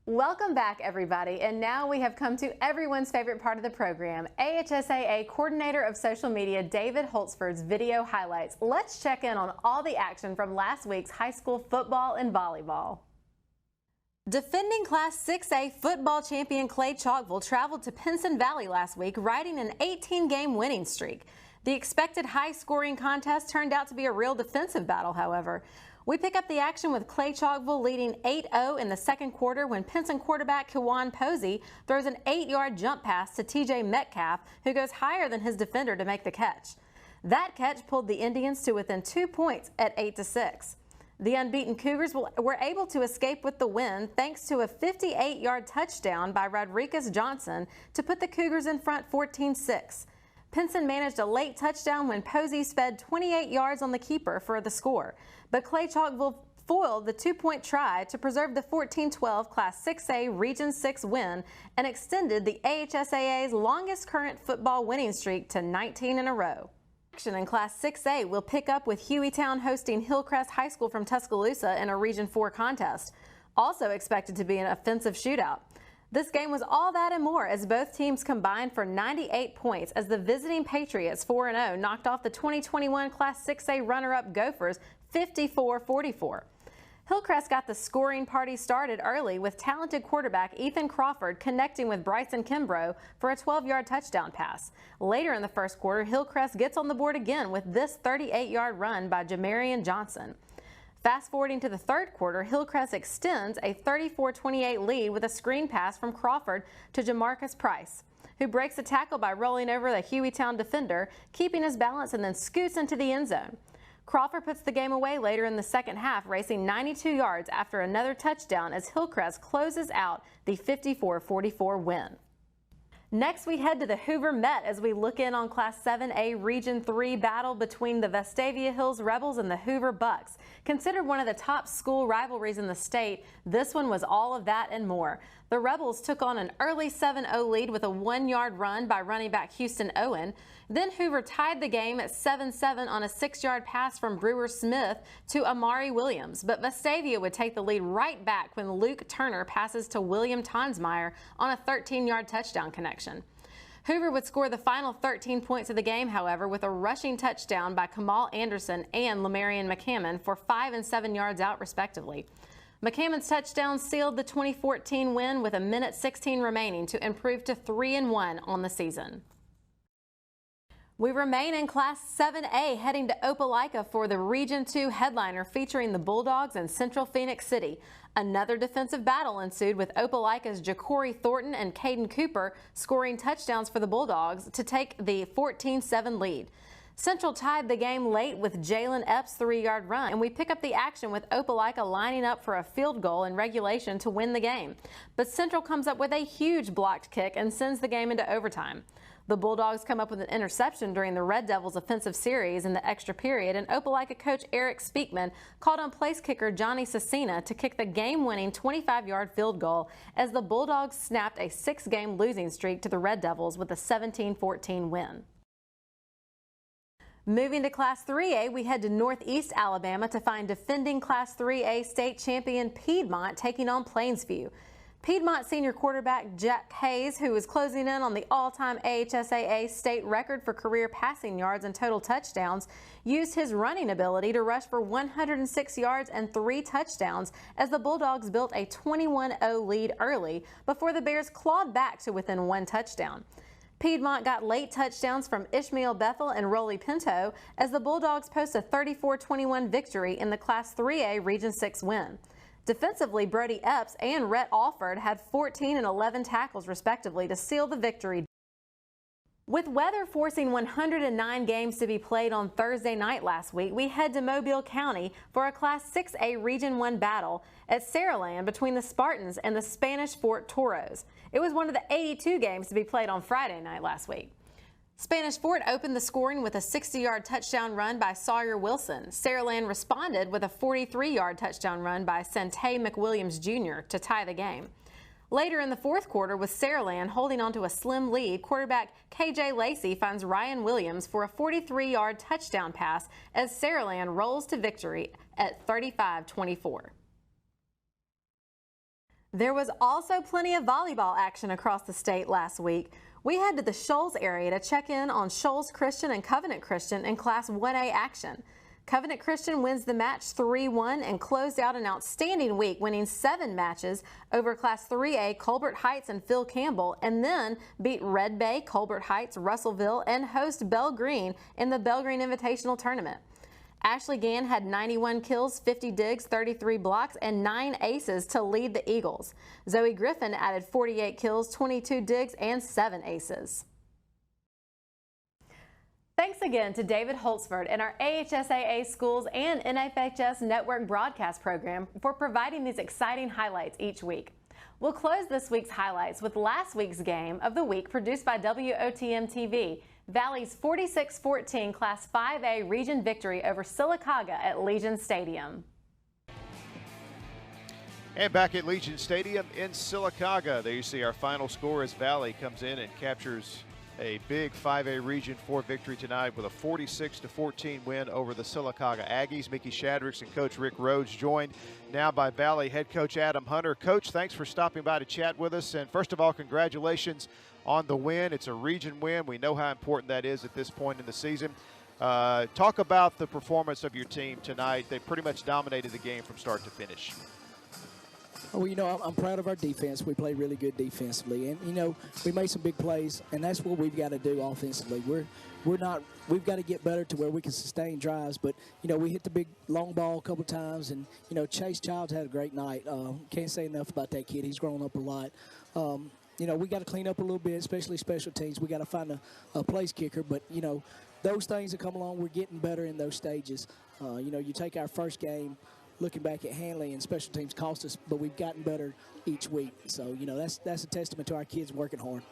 Welcome back, everybody, and now we have come to everyone's favorite part of the program, AHSAA Coordinator of Social Media David Holtzford's video highlights. Let's check in on all the action from last week's high school football and volleyball. Defending Class 6A football champion Clay Chalkville traveled to Pinson Valley last week, riding an 18-game winning streak. The expected high-scoring contest turned out to be a real defensive battle, however. We pick up the action with Clay Chalkville leading 8-0 in the second quarter when Pinson quarterback Kiwan Posey throws an 8-yard jump pass to TJ Metcalf, who goes higher than his defender to make the catch. That catch pulled the Indians to within 2 points at 8-6. The unbeaten Cougars were able to escape with the win thanks to a 58-yard touchdown by Rodriguez Johnson to put the Cougars in front 14-6. Pinson managed a late touchdown when Posey sped 28 yards on the keeper for the score, but Clay Chalkville foiled the 2-point try to preserve the 14-12 Class 6A Region 6 win and extended the AHSAA's longest current football winning streak to 19 in a row. Action in Class 6A will pick up with Hueytown hosting Hillcrest High School from Tuscaloosa in a Region 4 contest, also expected to be an offensive shootout. This game was all that and more as both teams combined for 98 points as the visiting Patriots 4-0 knocked off the 2021 Class 6A runner-up Gophers 54-44. Hillcrest got the scoring party started early with talented quarterback Ethan Crawford connecting with Bryson Kimbrough for a 12-yard touchdown pass. Later in the first quarter, Hillcrest gets on the board again with this 38-yard run by Jamarian Johnson. Fast forwarding to the third quarter, Hillcrest extends a 34-28 lead with a screen pass from Crawford to Jamarcus Price, who breaks a tackle by rolling over the Hueytown defender, keeping his balance and then scoots into the end zone. Crawford puts the game away later in the second half, racing 92 yards after another touchdown as Hillcrest closes out the 54-44 win. Next, we head to the Hoover Met as we look in on Class 7A Region 3 battle between the Vestavia Hills Rebels and the Hoover Bucks. Considered one of the top school rivalries in the state, this one was all of that and more. The Rebels took on an early 7-0 lead with a 1-yard run by running back Houston Owen. Then Hoover tied the game at 7-7 on a 6-yard pass from Brewer Smith to Amari Williams, but Vestavia would take the lead right back when Luke Turner passes to William Tonsmeyer on a 13-yard touchdown connection. Hoover would score the final 13 points of the game, however, with a rushing touchdown by Kamal Anderson and Lamarian McCammon for 5 and 7 yards out, respectively. McCammon's touchdown sealed the 2014 win with a minute 16 remaining to improve to 3-1 on the season. We remain in Class 7A heading to Opelika for the Region 2 headliner featuring the Bulldogs and Central Phoenix City. Another defensive battle ensued with Opelika's Ja'Cory Thornton and Caden Cooper scoring touchdowns for the Bulldogs to take the 14-7 lead. Central tied the game late with Jalen Epps' 3-yard run, and we pick up the action with Opelika lining up for a field goal in regulation to win the game. But Central comes up with a huge blocked kick and sends the game into overtime. The Bulldogs come up with an interception during the Red Devils' offensive series in the extra period, and Opelika coach Eric Speakman called on place kicker Johnny Cecina to kick the game-winning 25-yard field goal as the Bulldogs snapped a 6-game losing streak to the Red Devils with a 17-14 win. Moving to Class 3A, we head to Northeast Alabama to find defending Class 3A state champion Piedmont taking on Plainsview. Piedmont senior quarterback Jack Hayes, who is closing in on the all-time AHSAA state record for career passing yards and total touchdowns, used his running ability to rush for 106 yards and 3 touchdowns as the Bulldogs built a 21-0 lead early before the Bears clawed back to within 1 touchdown. Piedmont got late touchdowns from Ishmael Bethel and Rolly Pinto as the Bulldogs post a 34-21 victory in the Class 3A Region 6 win. Defensively, Brody Epps and Rhett Alford had 14 and 11 tackles respectively to seal the victory. With weather forcing 109 games to be played on Thursday night last week, we head to Mobile County for a Class 6A Region 1 battle at Saraland between the Spartans and the Spanish Fort Toros. It was one of the 82 games to be played on Friday night last week. Spanish Fort opened the scoring with a 60-yard touchdown run by Sawyer Wilson. Saraland responded with a 43-yard touchdown run by Sante McWilliams Jr. to tie the game. Later in the fourth quarter, with Saraland holding on to a slim lead, quarterback KJ Lacey finds Ryan Williams for a 43-yard touchdown pass as Saraland rolls to victory at 35-24. There was also plenty of volleyball action across the state last week. We head to the Shoals area to check in on Shoals Christian and Covenant Christian in Class 1A action. Covenant Christian wins the match 3-1 and closed out an outstanding week, winning 7 matches over Class 3A Colbert Heights and Phil Campbell, and then beat Red Bay, Colbert Heights, Russellville, and host Bell Green in the Bell Green Invitational Tournament. Ashley Gann had 91 kills, 50 digs, 33 blocks, and 9 aces to lead the Eagles. Zoe Griffin added 48 kills, 22 digs, and 7 aces. Thanks again to David Holtzford and our AHSAA Schools and NFHS Network broadcast program for providing these exciting highlights each week. We'll close this week's highlights with last week's game of the week produced by WOTM-TV, Valley's 46-14 Class 5A region victory over Sylacauga at Legion Stadium. And back at Legion Stadium in Sylacauga, there you see our final score as Valley comes in and captures a big 5A Region 4 victory tonight with a 46-14 win over the Sylacauga Aggies. Mickey Shadricks and Coach Rick Rhodes joined now by Valley head coach Adam Hunter. Coach, thanks for stopping by to chat with us. And first of all, congratulations on the win. It's a region win. We know how important that is at this point in the season. Talk about the performance of your team tonight. They pretty much dominated the game from start to finish. Well, you know, I'm proud of our defense. We played really good defensively, and you know, we made some big plays, and that's what we've got to do offensively. We've got to get better to where we can sustain drives. But you know, we hit the big long ball a couple times, and you know, Chase Childs had a great night. Can't say enough about that kid. He's grown up a lot. You know, we got to clean up a little bit, especially special teams. We got to find a place kicker, but you know, those things that come along, we're getting better in those stages. You know, you take our first game. Looking back at Hanley and special teams cost us, but we've gotten better each week. So, you know, that's a testament to our kids working hard.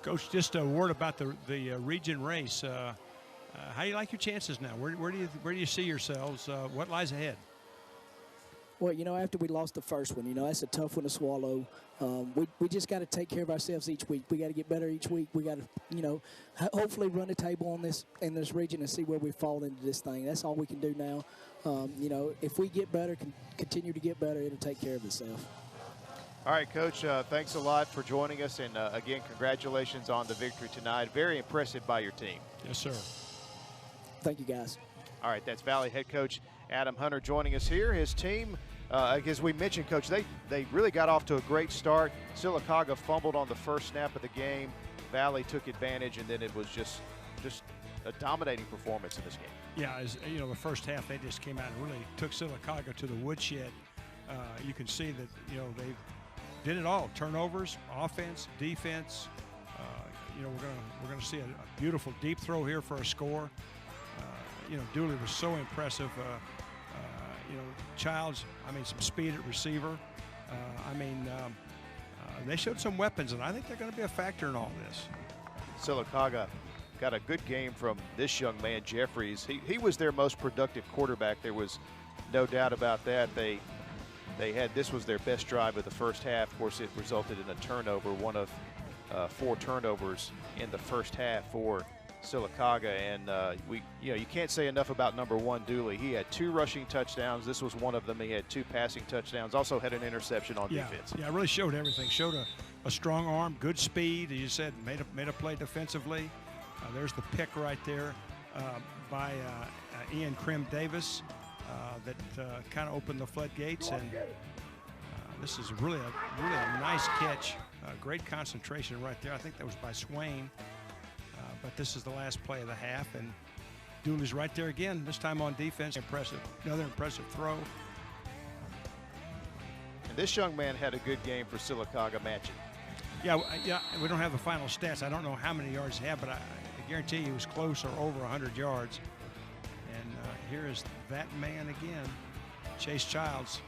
Coach, just a word about the region race. How do you like your chances now? Where do you see yourselves? What lies ahead? Well, you know, after we lost the first one, you know, that's a tough one to swallow. We just got to take care of ourselves each week. We got to get better each week. We got to, you know, hopefully run the table on in this region and see where we fall into this thing. That's all we can do now. You know, if we get better, continue to get better, it'll take care of itself. All right, Coach, thanks a lot for joining us. And, again, congratulations on the victory tonight. Very impressive by your team. Yes, sir. Thank you, guys. All right, that's Valley head coach Adam Hunter joining us here. His team, as we mentioned, Coach, they really got off to a great start. Sylacauga fumbled on the first snap of the game. Valley took advantage, and then it was just a dominating performance in this game. Yeah, as you know, the first half they just came out and really took Sylacauga to the woodshed. You can see that, you know, they did it all: turnovers, offense, defense. You know, we're gonna see a beautiful deep throw here for a score. You know, Dooley was so impressive. You know, Childs, I mean, some speed at receiver. They showed some weapons, and I think they're going to be a factor in all this. Sylacauga got a good game from this young man, Jeffries. He was their most productive quarterback. There was no doubt about that. This was their best drive of the first half. Of course, it resulted in a turnover, one of 4 turnovers in the first half for Sylacauga, and you can't say enough about number 1, Dooley. He had 2 rushing touchdowns. This was one of them. He had 2 passing touchdowns. Also had an interception on defense. Yeah, really showed everything. Showed a strong arm, good speed. As you said, made a play defensively. There's the pick right there by Ian Krim Davis that kind of opened the floodgates, and this is really a nice catch. Great concentration right there. I think that was by Swain. But this is the last play of the half, and Dooley's right there again, this time on defense. Impressive. Another impressive throw. And this young man had a good game for Sylacauga matching. Yeah, we don't have the final stats. I don't know how many yards he had, but I guarantee he was close or over 100 yards. And here is that man again, Chase Childs,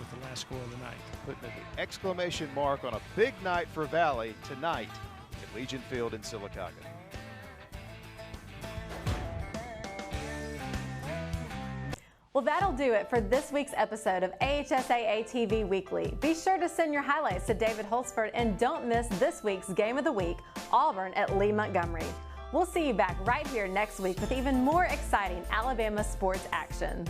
with the last score of the night. Putting an exclamation mark on a big night for Valley tonight at Legion Field in Sylacauga. Well, that'll do it for this week's episode of AHSAA TV Weekly. Be sure to send your highlights to David Holtzford, and don't miss this week's Game of the Week, Auburn at Lee Montgomery. We'll see you back right here next week with even more exciting Alabama sports action.